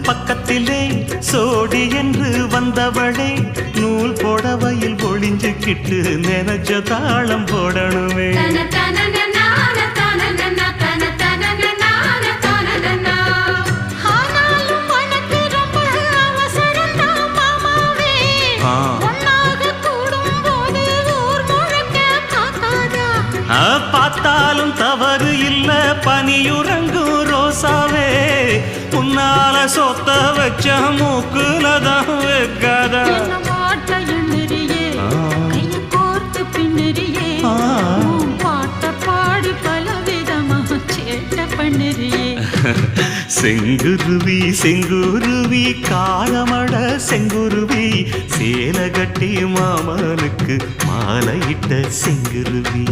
பக்கத்திலே சோடி என்று வந்தவளே நூல் புடவையில் ஒளிஞ்சுக்கிட்டு நினைச்ச தாளம் போடணுமே. பார்த்தாலும் தவறு இல்ல பனியுறங்கும் ரோசாவே உன்னால சொத்த வச்ச மூக்குலதான் வைக்காதா. செங்குருவி செங்குருவி காலமட செங்குருவி சேல கட்டி மாமனுக்கு மாலையிட்ட செங்குருவி.